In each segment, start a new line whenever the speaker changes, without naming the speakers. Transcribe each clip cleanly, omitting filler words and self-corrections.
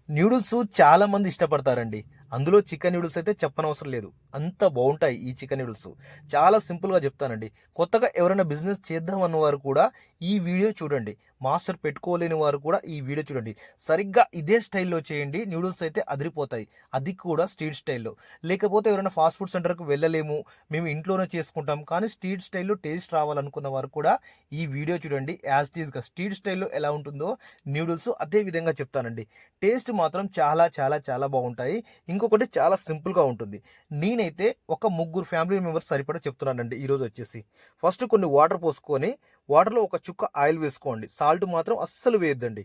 Noodles చాలా మంది ఇష్టపడతారండి. అందులో చికెన్ న్యూడిల్స్ అయితే చెప్పనవసరం లేదు. అంత బావుంటాయి ఈ చికెన్ న్యూడిల్స్. చాలా సింపుల్‌గా చెప్తానండి. కొత్తగా ఎవరైనా బిజినెస్ చేద్దాం అన్నవారు కూడా ఈ వీడియో చూడండి. మాస్టర్ పెట్టుకోలేని వారు కూడా ఈ వీడియో చూడండి. సరిగ్గా ఇదే స్టైల్‌లో చేయండి. న్యూడిల్స్ అయితే అదిరిపోతాయి. అది కూడా స్ట్రీట్ స్టైల్‌లో. లేకపోతే ఎవరైనా ఫాస్ట్ ఫుడ్ సెంటర్‌కి వెళ్ళలేము. మేము ఇంట్లోనే చేసుకుంటాం. కానీ స్ట్రీట్ స్టైల్‌లో టేస్ట్ రావాలనుకున్న వారు కూడా ఈ వీడియో చూడండి. యాజ్ ఇట్ ఈస్‌గా స్ట్రీట్ స్టైల్‌లో ఎలా ఉంటుందో న్యూడిల్స్ అదే విధంగా చెప్తానండి. టేస్ట్ మాత్రం చాలా చాలా చాలా బాగుంటాయి. ఇంకొకటి చాలా సింపుల్‌గా ఉంటుంది. నేనైతే ఒక ముగ్గురు ఫ్యామిలీ మెంబర్స్ సరిపడా చెప్తున్నానండి ఈరోజు వచ్చేసి. ఫస్ట్ కొన్ని వాటర్ పోసుకొని, వాటర్‌లో ఒక చుక్క ఆయిల్ వేసుకోండి. సాల్ట్ మాత్రం అస్సలు వేయొద్దండి.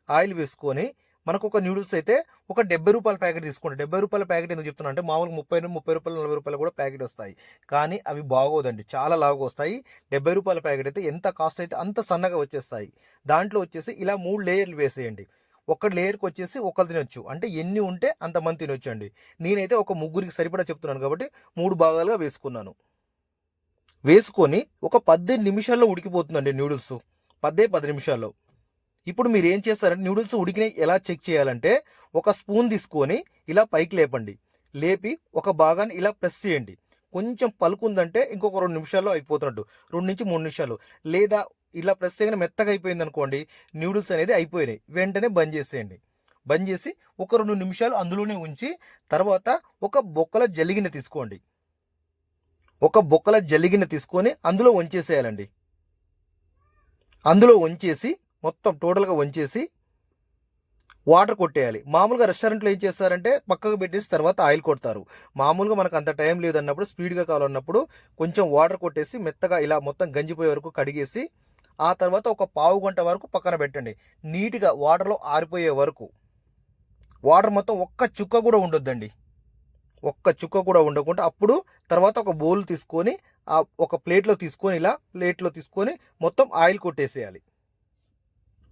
ఆయిల్ వేసుకొని మనకొక న్యూడిల్స్ అయితే ఒక రూ. 70 ప్యాకెట్ తీసుకోండి. రూ. 70 ప్యాకెట్ ఎందుకు చెప్తున్నా అంటే మామూలుగా రూ. 30, రూ. 40 కూడా ప్యాకెట్ వస్తాయి. కానీ అవి బాగోదండి. చాలా లావుగా వస్తాయి. రూ. 70 ప్యాకెట్ అయితే ఎంత కాస్ట్ అయితే అంత సన్నగా వచ్చేస్తాయి. దాంట్లో వచ్చేసి ఇలా 3 లేయర్లు వేసేయండి. ఒక లేయర్‌కి వచ్చేసి ఒకళ్ళు తినొచ్చు. అంటే ఎన్ని ఉంటే అంతమంది తినొచ్చండి. నేనైతే ఒక ముగ్గురికి సరిపడా చెప్తున్నాను కాబట్టి 3 భాగాలుగా వేసుకున్నాను. వేసుకొని ఒక 18 నిమిషాల్లో ఉడికిపోతుందండి న్యూడిల్స్. 10 నిమిషాల్లో. ఇప్పుడు మీరేం చేస్తారంటే న్యూడిల్స్ ఉడికినయి ఎలా చెక్ చేయాలంటే ఒక స్పూన్ తీసుకొని ఇలా పైకి లేపండి. లేపి ఒక భాగాన్ని ఇలా ప్రెస్ చేయండి. కొంచెం పలుకుందంటే ఇంకొక 2 నిమిషాల్లో అయిపోతున్నట్టు. 2-3 నిమిషాలు. లేదా ఇలా ప్రెస్ చేయగానే మెత్తగా అయిపోయిందనుకోండి న్యూడిల్స్ అనేది అయిపోయినాయి. వెంటనే బంద్ చేసేయండి. బంద్ చేసి ఒక 2 నిమిషాలు అందులోనే ఉంచి తర్వాత ఒక బొక్కల జల్లిగిన్నె తీసుకోండి. ఒక బొక్కల జల్లిగిన్నె తీసుకొని అందులో వంచేసేయాలండి. అందులో వంచేసి మొత్తం టోటల్‌గా వంచేసి వాటర్ కొట్టేయాలి. మామూలుగా రెస్టారెంట్‌లో ఏం చేస్తారంటే పక్కకు పెట్టేసి తర్వాత ఆయిల్ కొడతారు. మామూలుగా మనకు అంత టైం లేదన్నప్పుడు స్పీడ్‌గా కావాలన్నప్పుడు కొంచెం వాటర్ కొట్టేసి మెత్తగా ఇలా మొత్తం గంజిపోయే వరకు కడిగేసి ఆ తర్వాత ఒక పావు గంట వరకు పక్కన పెట్టండి. నీట్‌గా వాటర్‌లో ఆరిపోయే వరకు. వాటర్ మొత్తం ఒక్క చుక్క కూడా ఉండొద్దండి. ఒక్క చుక్క కూడా ఉండకుండా అప్పుడు తర్వాత ఒక బౌల్ తీసుకొని ఒక ప్లేట్‌లో తీసుకొని ఇలా ప్లేట్‌లో తీసుకొని మొత్తం ఆయిల్ కొట్టేసేయాలి.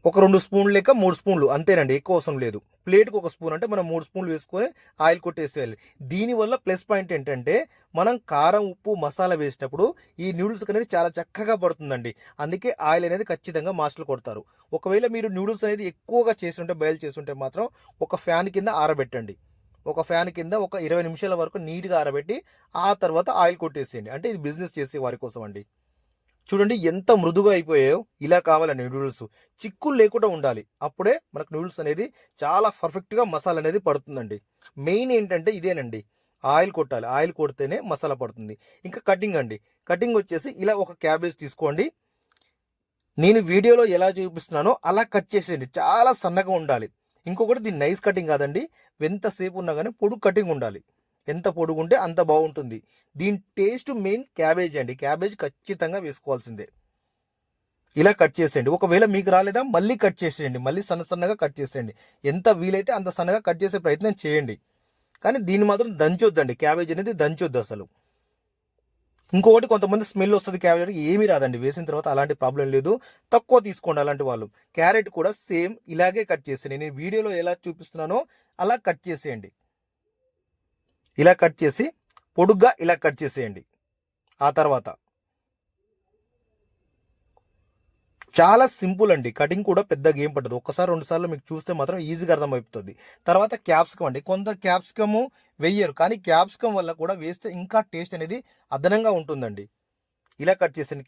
ఒక 2 స్పూన్లు లెక్క 3 స్పూన్లు అంతేనండి. ఎక్కువ అవసరం లేదు. ప్లేట్‌కి ఒక స్పూన్ అంటే మనం 3 స్పూన్లు వేసుకొని ఆయిల్ కొట్టేసేయాలి. దీనివల్ల ప్లస్ పాయింట్ ఏంటంటే మనం కారం, ఉప్పు, మసాలా వేసినప్పుడు ఈ నూడిల్స్ అనేది చాలా చక్కగా పడుతుందండి. అందుకే ఆయిల్ అనేది ఖచ్చితంగా మాస్టర్లు కొడతారు. ఒకవేళ మీరు నూడిల్స్ అనేది ఎక్కువగా చేసుంటే బాయిల్ చేసుంటే మాత్రం ఒక ఫ్యాన్ కింద ఆరబెట్టండి. ఒక ఫ్యాన్ కింద ఒక 20 నిమిషాల వరకు నీట్‌గా ఆరబెట్టి ఆ తర్వాత ఆయిల్ కొట్టేసేయండి. అంటే ఇది బిజినెస్ చేసే వారి కోసం అండి. చూడండి ఎంత మృదుగా అయిపోయాయో. ఇలా కావాలండి నూడిల్స్. చిక్కులు లేకుండా ఉండాలి. అప్పుడే మనకు నూడిల్స్ అనేది చాలా పర్ఫెక్ట్‌గా మసాలా అనేది పడుతుందండి. మెయిన్ ఏంటంటే ఇదేనండి. ఆయిల్ కొట్టాలి. ఆయిల్ కొడితేనే మసాలా పడుతుంది. ఇంకా కటింగ్ అండి. కటింగ్ వచ్చేసి ఇలా ఒక క్యాబేజ్ తీసుకోండి. నేను వీడియోలో ఎలా చూపిస్తున్నానో అలా కట్ చేసేయండి. చాలా సన్నగా ఉండాలి. ఇంకొకటి దీన్ని నైస్ కటింగ్ కాదండి. ఎంతసేపు ఉన్నా గానీ పొడుగు కటింగ్ ఉండాలి. ఎంత పొడుగుంటే అంత బాగుంటుంది. దీని టేస్ట్ మెయిన్ క్యాబేజ్ అండి. క్యాబేజ్ ఖచ్చితంగా వేసుకోవాల్సిందే. ఇలా కట్ చేసేయండి. ఒకవేళ మీకు రాలేదా మళ్ళీ కట్ చేసేయండి. మళ్ళీ సన్న సన్నగా కట్ చేసేయండి. ఎంత వీలైతే అంత సన్నగా కట్ చేసే ప్రయత్నం చేయండి. కానీ దీన్ని మాత్రం దంచొద్దండి. క్యాబేజ్ అనేది దంచొద్దు అసలు. ఇంకొకటి కొంతమంది స్మెల్ వస్తుంది క్యాబేజ్ ఏమీ రాదండి. వేసిన తర్వాత అలాంటి ప్రాబ్లం లేదు. తక్కువ తీసుకోండి అలాంటి వాళ్ళు. క్యారెట్ కూడా సేమ్ ఇలాగే కట్ చేసేయండి. నేను వీడియోలో ఎలా చూపిస్తున్నానో అలా కట్ చేసేయండి. ఇలా కట్ చేసి పొడుగ్గా ఇలా కట్ చేసేయండి. ఆ తర్వాత చాలా సింపుల్ అండి. కటింగ్ కూడా పెద్దగా ఏం పట్టదు. ఒక్కసారి 2 సార్లు మీకు చూస్తే మాత్రం ఈజీగా అర్థమైపోతుంది. తర్వాత క్యాప్సికమ్ అండి. కొందరు క్యాప్సికము వెయ్యరు. కానీ క్యాప్సికమ్ వల్ల కూడా వేస్తే ఇంకా టేస్ట్ అనేది అదనంగా ఉంటుందండి. ఇలా కట్ చేసేయండి.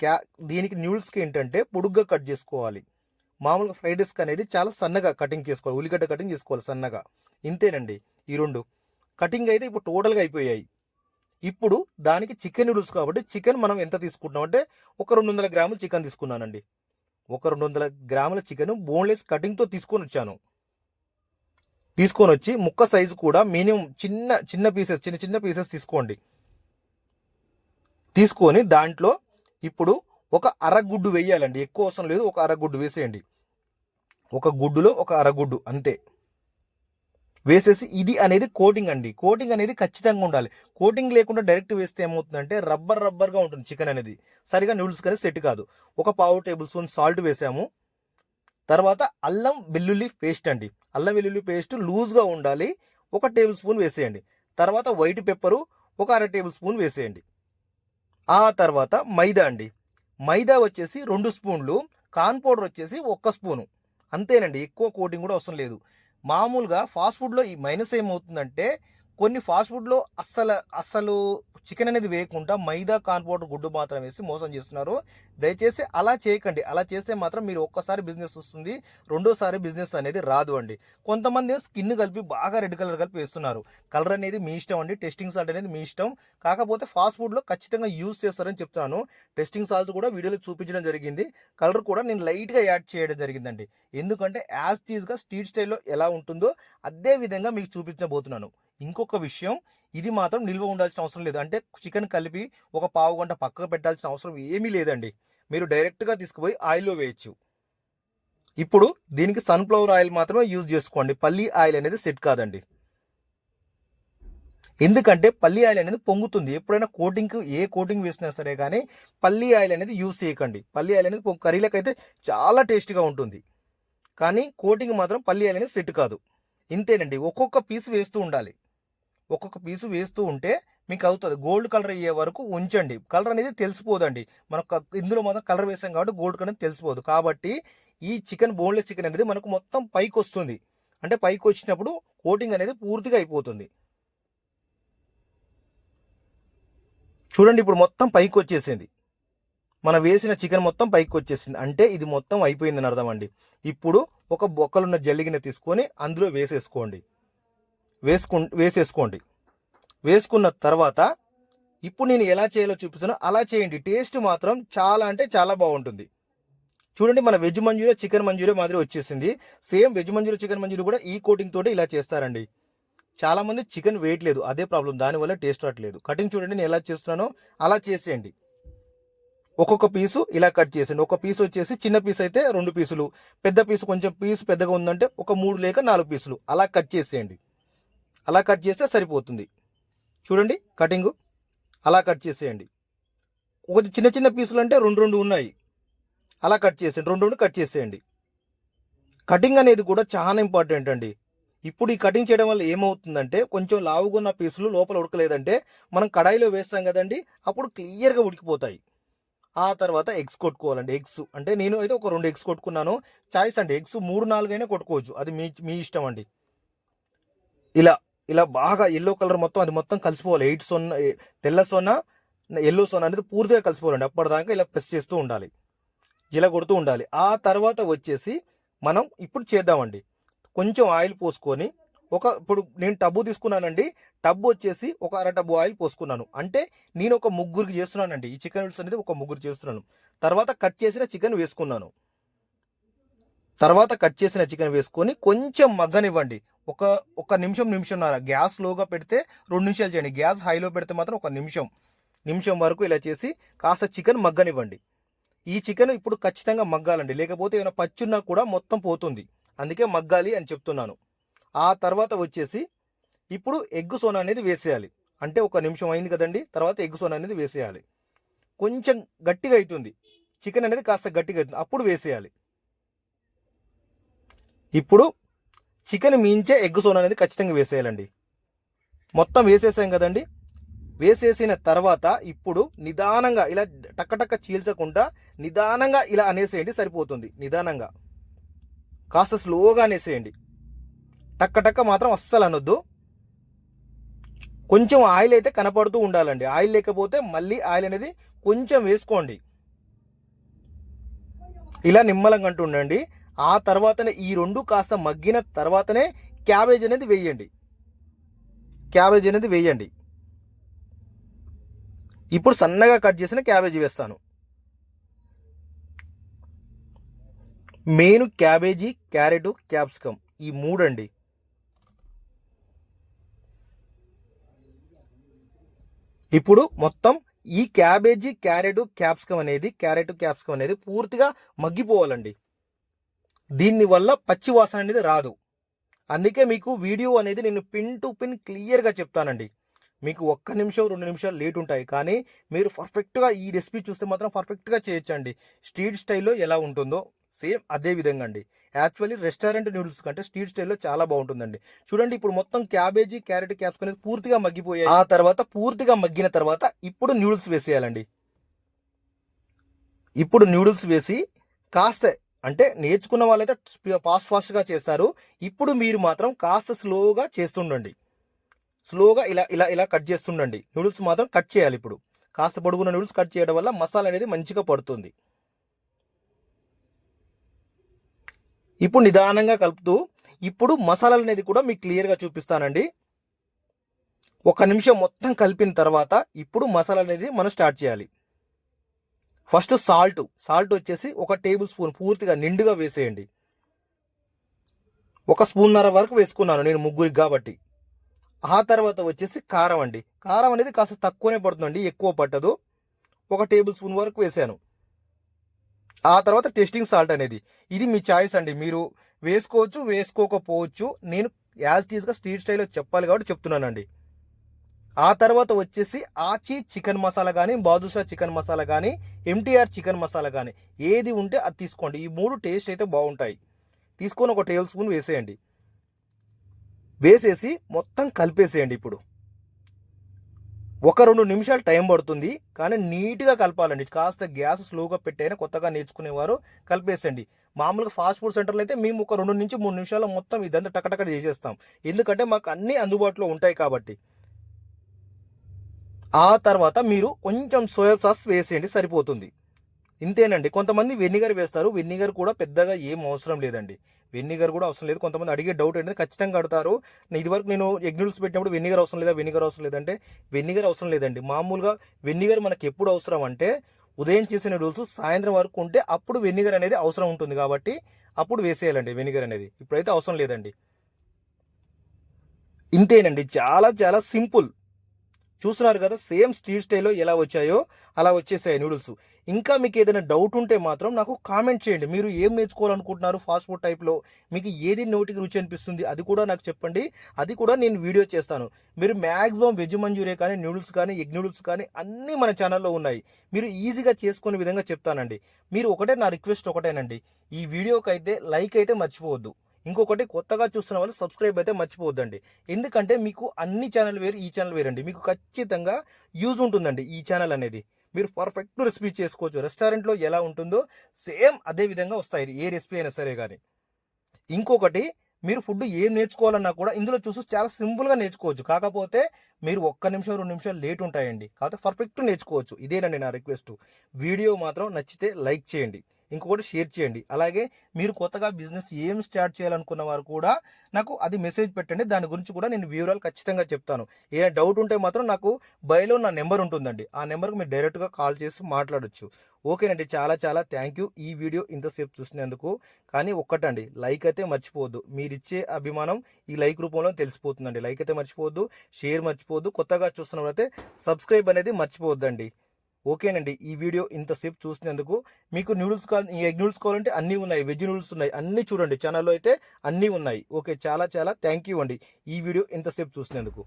దీనికి న్యూడిల్స్‌కి ఏంటంటే పొడుగ్గా కట్ చేసుకోవాలి. మామూలుగా ఫ్రైడ్ రైస్‌కి అనేది చాలా సన్నగా కటింగ్ చేసుకోవాలి. ఉల్లిగడ్డ కటింగ్ చేసుకోవాలి సన్నగా. ఇంతేనండి ఈ 2. కటింగ్ అయితే ఇప్పుడు టోటల్‌గా అయిపోయాయి. ఇప్పుడు దానికి చికెన్ నూడిల్స్ కాబట్టి చికెన్ మనం ఎంత తీసుకుంటున్నాం అంటే ఒక 200 గ్రాములు చికెన్ తీసుకున్నానండి. ఒక 200 గ్రాముల చికెన్ బోన్లెస్ కటింగ్‌తో తీసుకొనొచ్చాను. తీసుకొనొచ్చి ముక్క సైజు కూడా మినిమం చిన్న చిన్న పీసెస్ తీసుకోండి. తీసుకొని దాంట్లో ఇప్పుడు ఒక అరగుడ్డు వేయాలండి. ఎక్కువ అవసరం లేదు. ఒక అరగుడ్డు వేసేయండి. ఒక గుడ్డులో ఒక అరగుడ్డు అంతే. వేసేసి ఇది అనేది కోటింగ్ అండి. కోటింగ్ అనేది ఖచ్చితంగా ఉండాలి. కోటింగ్ లేకుండా డైరెక్ట్ వేస్తే ఏమవుతుందంటే రబ్బర్‌గా ఉంటుంది చికెన్ అనేది. సరిగ్గా నూడిల్స్ అనేది సెట్ కాదు. ఒక పావు టేబుల్ స్పూన్ సాల్ట్ వేసాము. తర్వాత అల్లం వెల్లుల్లి పేస్ట్ అండి. అల్లం వెల్లుల్లి పేస్ట్ లూజ్‌గా ఉండాలి. ఒక టేబుల్ స్పూన్ వేసేయండి. తర్వాత వైట్ పెప్పరు ఒక అర టేబుల్ స్పూన్ వేసేయండి. ఆ తర్వాత మైదా అండి. మైదా వచ్చేసి 2 స్పూన్లు, కార్న్ పౌడర్ వచ్చేసి 1 స్పూను. అంతేనండి. ఎక్కువ కోటింగ్ కూడా అవసరం లేదు. మామూలుగా ఫాస్ట్ ఫుడ్లో ఈ మైనస్ ఏమవుతుందంటే కొన్ని ఫాస్ట్ ఫుడ్లో అస్సలు చికెన్ అనేది వేయకుండా మైదా కార్న్‌పౌడర్ గుడ్డు మాత్రం వేసి మోసం చేస్తున్నారు. దయచేసి అలా చేయకండి. అలా చేస్తే మాత్రం మీరు ఒక్కసారి బిజినెస్ వస్తుంది. రెండోసారి బిజినెస్ అనేది రాదు అండి. కొంతమంది స్కిన్ కలిపి బాగా రెడ్ కలర్ కలిపి వేస్తున్నారు. కలర్ అనేది మీ ఇష్టం అండి. టెస్టింగ్ సాల్ట్ అనేది మీ ఇష్టం. కాకపోతే ఫాస్ట్ ఫుడ్లో ఖచ్చితంగా యూజ్ చేస్తారని చెప్తున్నాను. టెస్టింగ్ సాల్ట్ కూడా వీడియోలో చూపించడం జరిగింది. కలర్ కూడా నేను లైట్గా యాడ్ చేయడం జరిగిందండి. ఎందుకంటే యాజ్ టీజ్గా స్ట్రీట్ స్టైల్లో ఎలా ఉంటుందో అదే విధంగా మీకు చూపించబోతున్నాను. ఇంకొక విషయం, ఇది మాత్రం నిల్వ ఉండాల్సిన అవసరం లేదు. అంటే చికెన్ కలిపి ఒక పావు గంట పక్కకు పెట్టాల్సిన అవసరం ఏమీ లేదండి. మీరు డైరెక్ట్గా తీసుకుపోయి ఆయిల్లో వేయచ్చు. ఇప్పుడు దీనికి సన్ఫ్లవర్ ఆయిల్ మాత్రమే యూజ్ చేసుకోండి. పల్లి ఆయిల్ అనేది సెట్ కాదండి. ఎందుకంటే పల్లి ఆయిల్ అనేది పొంగుతుంది. ఎప్పుడైనా ఏ కోటింగ్ వేసినా సరే కానీ పల్లి ఆయిల్ అనేది యూజ్ చేయకండి. పల్లి ఆయిల్ అనేది కర్రీలకు అయితే చాలా టేస్టీగా ఉంటుంది. కానీ కోటింగ్ మాత్రం పల్లి ఆయిల్ అనేది సెట్ కాదు. ఇంతేనండి. ఒక్కొక్క పీస్ వేస్తూ ఉండాలి. ఒక్కొక్క పీసు వేస్తూ ఉంటే మీకు అవుతుంది. గోల్డ్ కలర్ అయ్యే వరకు ఉంచండి. కలర్ అనేది తెలిసిపోదండి. మనకు ఇందులో మాత్రం కలర్ వేసాం కాబట్టి గోల్డ్ కలర్ తెలిసిపోదు. కాబట్టి ఈ చికెన్ బోన్లెస్ చికెన్ అనేది మనకు మొత్తం పైకి వస్తుంది. అంటే పైకి వచ్చినప్పుడు కోటింగ్ అనేది పూర్తిగా అయిపోతుంది. చూడండి, ఇప్పుడు మొత్తం పైకి వచ్చేసింది. మనం వేసిన చికెన్ మొత్తం పైకి వచ్చేసింది. అంటే ఇది మొత్తం అయిపోయిందని అర్థం అండి. ఇప్పుడు ఒక బొక్కలున్న జల్లిగిన తీసుకొని అందులో వేసేసుకోండి. వేసుకున్న తర్వాత ఇప్పుడు నేను ఎలా చేయాలో చూపిస్తానో అలా చేయండి. టేస్ట్ మాత్రం చాలా అంటే చాలా బాగుంటుంది. చూడండి, మన వెజ్ మంచూరియా చికెన్ మంచూరియా మాదిరి వచ్చేసింది. Same veg manchurian chicken manchurian కూడా ఈ కోటింగ్ తోటి ఇలా చేస్తారండి. చాలా మంది చికెన్ వేయట్లేదు, అదే ప్రాబ్లం. దానివల్ల టేస్ట్ రావట్లేదు. కటింగ్ చూడండి నేను ఎలా చేస్తున్నానో అలా చేసేయండి. ఒక్కొక్క పీసు ఇలా కట్ చేసేయండి. ఒక పీసు వచ్చేసి చిన్న పీస్ అయితే 2 పీసులు, పెద్ద పీసు కొంచెం పీసు పెద్దగా ఉందంటే ఒక 3 లేక 4 పీసులు అలా కట్ చేసేయండి. అలా కట్ చేస్తే సరిపోతుంది. చూడండి కటింగు అలా కట్ చేసేయండి. ఒక చిన్న చిన్న పీసులు అంటే 2 ఉన్నాయి, అలా కట్ చేసేయండి. 2 కట్ చేసేయండి. కటింగ్ అనేది కూడా చాలా ఇంపార్టెంట్ అండి. ఇప్పుడు ఈ కటింగ్ చేయడం వల్ల ఏమవుతుందంటే కొంచెం లావుగా ఉన్న పీసులు లోపల ఉడకలేదంటే మనం కడాయిలో వేస్తాం కదండి, అప్పుడు క్లియర్గా ఉడికిపోతాయి. ఆ తర్వాత ఎగ్స్ కొట్టుకోవాలండి. ఎగ్స్ అంటే నేను అయితే ఒక 2 ఎగ్స్ కొట్టుకున్నాను. చాయిస్ అండి. ఎగ్స్ 3-4 అయినా కొట్టుకోవచ్చు, అది మీ ఇష్టం అండి. ఇలా బాగా ఎల్లో కలర్ అది మొత్తం కలిసిపోవాలి. తెల్ల సొన్న ఎల్లో సొన్న అనేది పూర్తిగా కలిసిపోవాలండి. అప్పటిదాకా ఇలా ప్రెస్ చేస్తూ ఉండాలి, ఇలా కొడుతూ ఉండాలి. ఆ తర్వాత వచ్చేసి మనం ఇప్పుడు చేద్దామండి. కొంచెం ఆయిల్ పోసుకొని ఇప్పుడు నేను టబ్బు తీసుకున్నానండి. టబ్బు వచ్చేసి ఒక అర టబ్బు ఆయిల్ పోసుకున్నాను. అంటే నేను ఒక ముగ్గురికి చేస్తున్నానండి. ఈ చికెన్ నూడిల్స్ అనేది ఒక ముగ్గురు చేస్తున్నాను. తర్వాత కట్ చేసిన చికెన్ వేసుకున్నాను. తర్వాత కట్ చేసిన చికెన్ వేసుకొని కొంచెం మగ్గనివ్వండి. ఒక నిమిషంన్నర. గ్యాస్ లోగా పెడితే 2 నిమిషాలు చేయండి. గ్యాస్ హైలో పెడితే మాత్రం ఒక నిమిషం వరకు ఇలా చేసి కాస్త చికెన్ మగ్గనివ్వండి. ఈ చికెన్ ఇప్పుడు ఖచ్చితంగా మగ్గాలండి, లేకపోతే ఏమైనా పచ్చున్నా కూడా మొత్తం పోతుంది. అందుకే మగ్గాలి అని చెప్తున్నాను. ఆ తర్వాత వచ్చేసి ఇప్పుడు ఎగ్ సోనా అనేది వేసేయాలి. అంటే ఒక నిమిషం అయింది కదండి, తర్వాత ఎగ్ సోనా అనేది వేసేయాలి. కొంచెం గట్టిగా అవుతుంది చికెన్ అనేది, కాస్త గట్టిగా అవుతుంది, అప్పుడు వేసేయాలి. ఇప్పుడు చికెన్ మించే ఎగ్ సోనా అనేది ఖచ్చితంగా వేసేయాలండి. మొత్తం వేసేసాం కదండి. వేసేసిన తర్వాత ఇప్పుడు నిదానంగా ఇలా టక్క చీల్చకుండా నిదానంగా ఇలా అనేసేయండి, సరిపోతుంది. నిదానంగా కాస్త స్లోగా అనేసేయండి. టక్క మాత్రం అస్సలు అనొద్దు. కొంచెం ఆయిల్ అయితే కనపడుతూ ఉండాలండి. ఆయిల్ లేకపోతే మళ్ళీ ఆయిల్ అనేది కొంచెం వేసుకోండి. ఇలా నిమ్మలంగా అంటూ ఉండండి. ఆ తర్వాతనే ఈ 2 కాస్త మగ్గిన తర్వాతనే క్యాబేజ్ అనేది వేయండి. ఇప్పుడు సన్నగా కట్ చేసిన క్యాబేజీ వేస్తాను. మెయిన్ క్యాబేజీ, క్యారెట్, క్యాప్సికమ్ ఈ 3 అండి. ఇప్పుడు మొత్తం ఈ క్యాబేజీ, క్యారెట్, క్యాప్సికమ్ అనేది పూర్తిగా మగ్గిపోవాలండి. దీనివల్ల పచ్చి వాసన అనేది రాదు. అందుకే మీకు వీడియో అనేది నేను పిన్ టు పిన్ క్లియర్గా చెప్తానండి. మీకు 1 నిమిషం 2 నిమిషాలు లేట్ ఉంటాయి, కానీ మీరు పర్ఫెక్ట్గా ఈ రెసిపీ చూస్తే మాత్రం పర్ఫెక్ట్గా చేయొచ్చండి. స్ట్రీట్ స్టైల్లో ఎలా ఉంటుందో సేమ్ అదే విధంగా అండి. యాక్చువల్లీ రెస్టారెంట్ నూడిల్స్ కంటే స్ట్రీట్ స్టైల్లో చాలా బాగుంటుందండి. చూడండి, ఇప్పుడు మొత్తం క్యాబేజీ, క్యారెట్, క్యాప్సికమ్ అనేది పూర్తిగా మగ్గిపోయాయి. ఆ తర్వాత పూర్తిగా మగ్గిన తర్వాత ఇప్పుడు నూడిల్స్ వేసేయాలండి. ఇప్పుడు నూడిల్స్ వేసి కాస్త అంటే నేర్చుకున్న వాళ్ళైతే ఫాస్ట్గా చేస్తారు. ఇప్పుడు మీరు మాత్రం కాస్త స్లోగా చేస్తుండండి. స్లోగా ఇలా ఇలా ఇలా కట్ చేస్తుండండి. నూడిల్స్ మాత్రం కట్ చేయాలి. ఇప్పుడు కాస్త పొడుగున్న నూడిల్స్ కట్ చేయడం వల్ల మసాలా అనేది మంచిగా పడుతుంది. ఇప్పుడు నిదానంగా కలుపుతూ ఇప్పుడు మసాలాలు అనేది కూడా మీకు క్లియర్గా చూపిస్తానండి. 1 నిమిషం మొత్తం కలిపిన తర్వాత ఇప్పుడు మసాలా అనేది మనం స్టార్ట్ చేయాలి. ఫస్ట్ సాల్ట్ వచ్చేసి 1 టేబుల్ స్పూన్ పూర్తిగా నిండుగా వేసేయండి. 1 స్పూన్నర వరకు వేసుకున్నాను నేను ముగ్గురికి కాబట్టి. ఆ తర్వాత వచ్చేసి కారం అండి. కారం అనేది కాస్త తక్కువనే పడుతుందండి, ఎక్కువ పట్టదు. 1 టేబుల్ స్పూన్ వరకు వేసాను. ఆ తర్వాత టేస్టింగ్ సాల్ట్ అనేది ఇది మీ చాయిస్ అండి. మీరు వేసుకోవచ్చు, వేసుకోకపోవచ్చు. నేను యాజ్ టీజ్గా స్ట్రీట్ స్టైల్లో చెప్పాలి కాబట్టి చెప్తున్నానండి. ఆ తర్వాత వచ్చేసి ఆచి చికెన్ మసాలా కానీ, బాదుషా చికెన్ మసాలా కానీ, ఎంటీఆర్ చికెన్ మసాలా కానీ ఏది ఉంటే అది తీసుకోండి. ఈ 3 టేస్ట్ అయితే బాగుంటాయి. తీసుకొని 1 టేబుల్ స్పూన్ వేసేయండి. వేసేసి మొత్తం కలిపేసేయండి. ఇప్పుడు 1-2 నిమిషాలు టైం పడుతుంది, కానీ నీట్గా కలపాలండి. కాస్త గ్యాస్ స్లోగా పెట్టైనా కొత్తగా నేర్చుకునేవారు కలిపేసండి. మామూలుగా ఫాస్ట్ ఫుడ్ సెంటర్లో అయితే మేము ఒక 2 నుంచి 3 నిమిషాల్లో మొత్తం ఇదంతా టకటక చేసేస్తాం. ఎందుకంటే మాకు అన్నీ అందుబాటులో ఉంటాయి కాబట్టి. ఆ తర్వాత మీరు కొంచెం సోయా సాస్ వేసేయండి, సరిపోతుంది. ఇంతేనండి. కొంతమంది వెనిగర్ వేస్తారు. వెనిగర్ కూడా పెద్దగా ఏం అవసరం లేదండి. వెనిగర్ కూడా అవసరం లేదు. కొంతమంది అడిగే డౌట్ ఏంటంటే ఖచ్చితంగా అడుగుతారు. ఇదివరకు నేను ఎగ్ నూడిల్స్ పెట్టినప్పుడు వెనిగర్ అవసరం లేదా, వెనిగర్ అవసరం లేదంటే వెనిగర్ అవసరం లేదండి. మామూలుగా వెనిగర్ మనకి ఎప్పుడు అవసరం అంటే ఉదయం చేసిన నూడిల్స్ సాయంత్రం వరకు ఉంటే అప్పుడు వెనిగర్ అనేది అవసరం ఉంటుంది కాబట్టి అప్పుడు వేసేయాలండి వెనిగర్ అనేది. ఇప్పుడైతే అవసరం లేదండి. ఇంతేనండి. చాలా చాలా సింపుల్. చూస్తున్నారు కదా, సేమ్ స్ట్రీట్ స్టైల్లో ఎలా వచ్చాయో అలా వచ్చేసాయి నూడిల్స్. ఇంకా మీకు ఏదైనా డౌట్ ఉంటే మాత్రం నాకు కామెంట్ చేయండి. మీరు ఏం నేర్చుకోవాలనుకుంటున్నారు ఫాస్ట్ ఫుడ్ టైప్లో, మీకు ఏది నోటికి రుచి అనిపిస్తుంది అది కూడా నాకు చెప్పండి. అది కూడా నేను వీడియో చేస్తాను. మీరు మ్యాక్సిమం వెజ్ మంచూరియా కానీ, నూడిల్స్ కానీ, ఎగ్ నూడిల్స్ కానీ అన్నీ మన ఛానల్లో ఉన్నాయి. మీరు ఈజీగా చేసుకునే విధంగా చెప్తానండి. మీరు నా రిక్వెస్ట్ ఒకటేనండి, ఈ వీడియోకి అయితే లైక్ అయితే మర్చిపోవద్దు. ఇంకొకటి, కొత్తగా చూస్తున్న వాళ్ళు సబ్స్క్రైబ్ అయితే మర్చిపోవద్దండి. ఎందుకంటే మీకు అన్ని ఛానల్ వేరు, ఈ ఛానల్ వేరండి. మీకు ఖచ్చితంగా యూజ్ ఉంటుందండి ఈ ఛానల్ అనేది. మీరు పర్ఫెక్ట్ రెసిపీ చేసుకోవచ్చు. రెస్టారెంట్లో ఎలా ఉంటుందో సేమ్ అదే విధంగా వస్తాయి ఏ రెసిపీ అయినా సరే కానీ. ఇంకొకటి, మీరు ఫుడ్ ఏం నేర్చుకోవాలన్నా కూడా ఇందులో చూసి చాలా సింపుల్గా నేర్చుకోవచ్చు. కాకపోతే మీరు 1 నిమిషం 2 నిమిషాలు లేట్ ఉంటాయండి. కాకపోతే పర్ఫెక్ట్ నేర్చుకోవచ్చు. ఇదేనండి నా రిక్వెస్ట్. వీడియో మాత్రం నచ్చితే లైక్ చేయండి, ఇంకొకటి షేర్ చేయండి. అలాగే మీరు కొత్తగా బిజినెస్ ఏం స్టార్ట్ చేయాలనుకున్న వారు కూడా నాకు అది మెసేజ్ పెట్టండి. దాని గురించి కూడా నేను వివరాలు ఖచ్చితంగా చెప్తాను. ఏ డౌట్ ఉంటే మాత్రం నాకు బయోలో నా నెంబర్ ఉంటుందండి. ఆ నెంబర్కి మీరు డైరెక్ట్గా కాల్ చేసి మాట్లాడొచ్చు. ఓకేనండి. చాలా చాలా థ్యాంక్ యూ ఈ వీడియో ఇంతసేపు చూసినందుకు. కానీ ఒక్కటండి, లైక్ అయితే మర్చిపోవద్దు. మీరిచ్చే అభిమానం ఈ లైక్ రూపంలో తెలిసిపోతుందండి. లైక్ అయితే మర్చిపోవద్దు, షేర్ మర్చిపోవద్దు. కొత్తగా చూస్తున్నట్లయితే సబ్స్క్రైబ్ అనేది మర్చిపోవద్దండి. ఓకేనండి. ఈ వీడియో ఇంతసేపు చూసినందుకు. మీకు నూడిల్స్ ఎగ్ నూడిల్స్ కావాలంటే అన్నీ ఉన్నాయి, వెజ్ నూడిల్స్ ఉన్నాయి, అన్నీ చూడండి ఛానల్లో అయితే అన్నీ ఉన్నాయి. ఓకే, చాలా చాలా థ్యాంక్ యూ అండి ఈ వీడియో ఇంతసేపు చూసినందుకు.